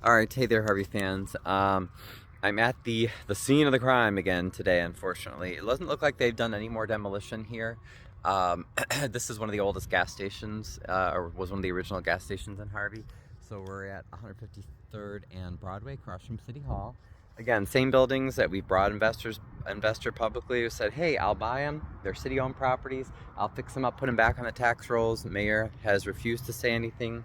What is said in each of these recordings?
All right, hey there, Harvey fans. I'm at the scene of the crime again today. Unfortunately, it doesn't look like they've done any more demolition here. Um, this is one of the oldest gas stations, or was one of the original gas stations in Harvey. So we're at 153rd and Broadway, across from City Hall. Again, same buildings that we brought investor publicly who said, "Hey, I'll buy them. They're city-owned properties. I'll fix them up, put them back on the tax rolls." The mayor has refused to say anything.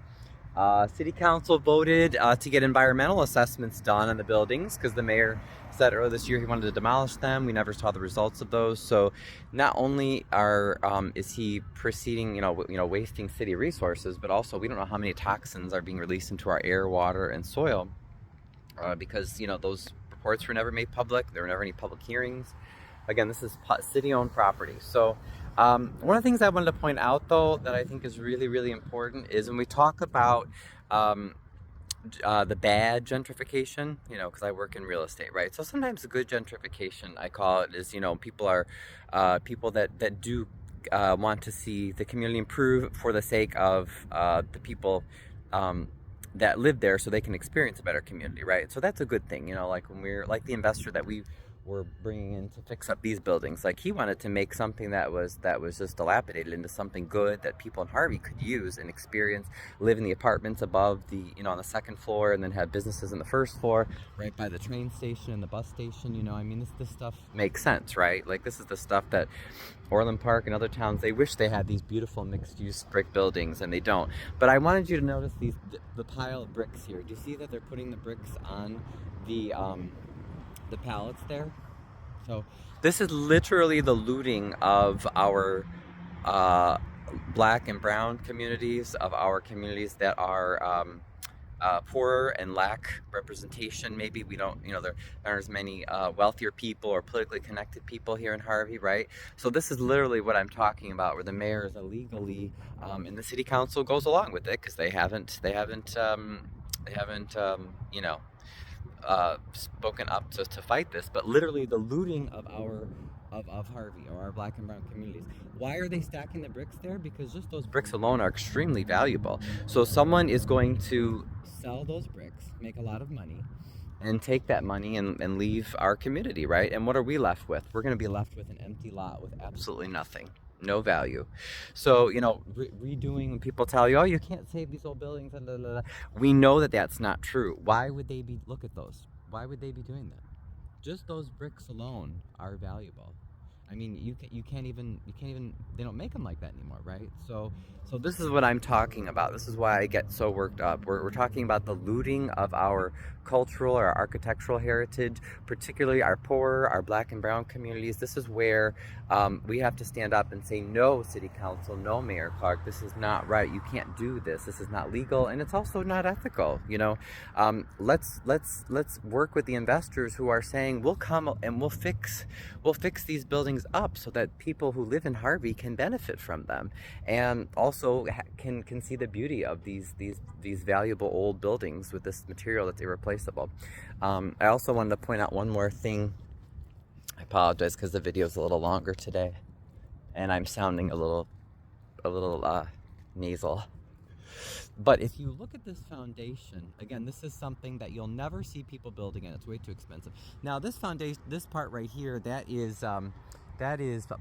City Council voted to get environmental assessments done on the buildings because the mayor said earlier this year he wanted to demolish them. We never saw the results of those. So not only is he proceeding, wasting city resources, but also we don't know how many toxins are being released into our air, water, and soil because those reports were never made public. There were never any public hearings. Again, this is city-owned property. So one of the things I wanted to point out, though, that I think is really, really important is when we talk about the bad gentrification, because I work in real estate, right? So sometimes the good gentrification, I call it, is, people are people that do want to see the community improve for the sake of the people that live there so they can experience a better community, right? So that's a good thing, like when we're like the investor that we were bringing in to fix up these buildings. Like he wanted to make something that was just dilapidated into something good that people in Harvey could use and experience, live in the apartments above the, on the second floor, and then have businesses in the first floor, right by the train station and the bus station. I mean, this stuff makes sense, right? Like this is the stuff that Orland Park and other towns, they wish they had these beautiful mixed-use brick buildings, and they don't. But I wanted you to notice the pile of bricks here. Do you see that they're putting the bricks on the pallets there? So this is literally the looting of our black and brown communities, of our communities that are poorer and lack representation. Maybe we don't, there aren't as many wealthier people or politically connected people here in Harvey, right? So this is literally what I'm talking about, where the mayor is illegally, and the city council goes along with it because they haven't, spoken up to fight this, but literally the looting of of Harvey, or our black and brown communities. Why are they stacking the bricks there? Because just those bricks alone are extremely valuable. So someone is going to sell those bricks, make a lot of money, and take that money and leave our community, right? And what are we left with? We're going to be left with an empty lot with absolutely nothing. No value. So, redoing, when people tell you, oh, you can't save these old buildings, blah, blah, blah, we know that that's not true. Why would they be, look at those. Why would they be doing that? Just those bricks alone are valuable. I mean, you can't even, they don't make them like that anymore, right? So this is what I'm talking about. This is why I get so worked up. We're talking about the looting of our cultural or architectural heritage, particularly our poorer, our black and brown communities. This is where we have to stand up and say, no, City Council, no, Mayor Clark, this is not right. You can't do this. This is not legal, and it's also not ethical. Let's work with the investors who are saying we'll come and we'll fix these buildings up so that people who live in Harvey can benefit from them, and also can see the beauty of these valuable old buildings with this material that's irreplaceable. I also wanted to point out one more thing. I apologize because the video is a little longer today, and I'm sounding a little nasal. But if you look at this foundation, again, this is something that you'll never see people building in. It's way too expensive. Now, this foundation, this part right here, that is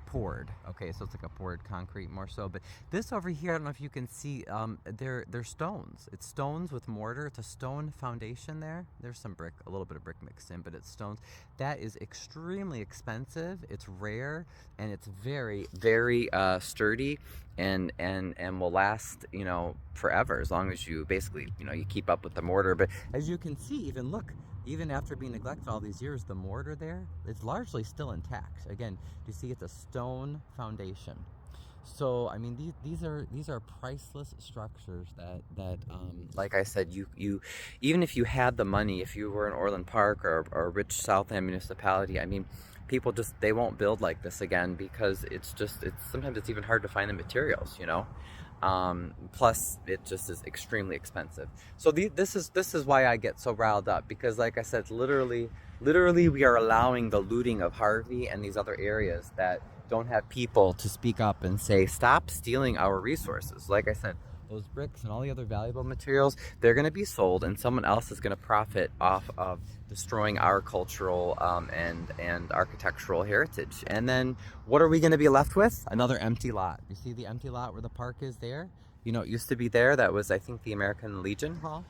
poured. Okay, so it's like a poured concrete more so. But this over here, I don't know if you can see, they're stones. It's stones with mortar. It's a stone foundation there. There's some brick, a little bit of brick mixed in, but it's stones. That is extremely expensive. It's rare, and it's very, very sturdy, and will last, forever, as long as you basically, you keep up with the mortar. But as you can see, even after being neglected all these years, the mortar there is largely still intact. Again, you see it's a stone foundation. So I mean, these are priceless structures that like I said, you even if you had the money, if you were in Orland Park or a rich South End municipality, I mean, people they won't build like this again because it's sometimes it's even hard to find the materials, plus it just is extremely expensive. So this is why I get so riled up, because like I said, literally we are allowing the looting of Harvey and these other areas that don't have people to speak up and say, stop stealing our resources. Like I said, those bricks and all the other valuable materials, they're going to be sold, and someone else is going to profit off of destroying our cultural and architectural heritage. And then what are we going to be left with? Another empty lot. You see the empty lot where the park is there? You know, it used to be there. That was, I think, the American Legion Hall.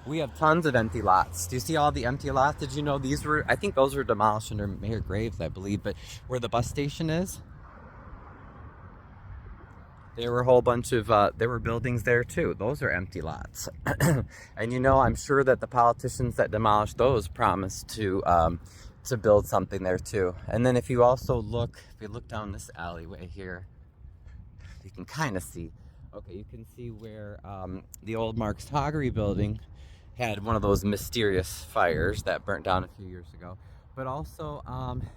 We have tons of empty lots. Do you see all the empty lots? Did you know these were, I think those were demolished under Mayor Graves, I believe, but where the bus station is, there were a whole bunch of, there were buildings there too. Those are empty lots. And you know, I'm sure that the politicians that demolished those promised to build something there too. And then if you also look, if you look down this alleyway here, you can kind of see, okay, you can see where the old Mark's Toggery building had one of those mysterious fires that burnt down a few years ago. But also,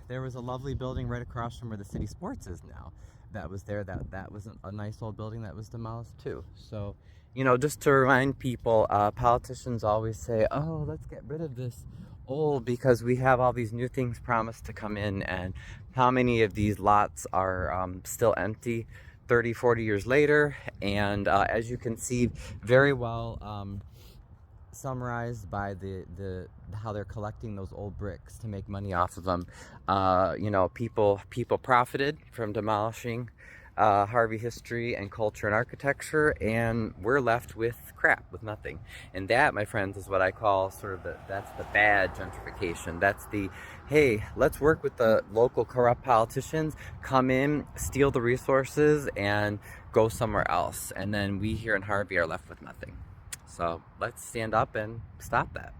there was a lovely building right across from where the City Sports is now. That was there. That was a nice old building that was demolished too. So, you know, just to remind people, politicians always say, "Oh, let's get rid of this old because we have all these new things promised to come in." And how many of these lots are still empty 30, 40 years later? And as you can see, very well summarized by the how they're collecting those old bricks to make money off of them. You know, people profited from demolishing Harvey history and culture and architecture, and we're left with crap, with nothing. And that, my friends, is what I call sort of that's the bad gentrification. That's the, hey, let's work with the local corrupt politicians, come in, steal the resources, and go somewhere else. And then we here in Harvey are left with nothing. So let's stand up and stop that.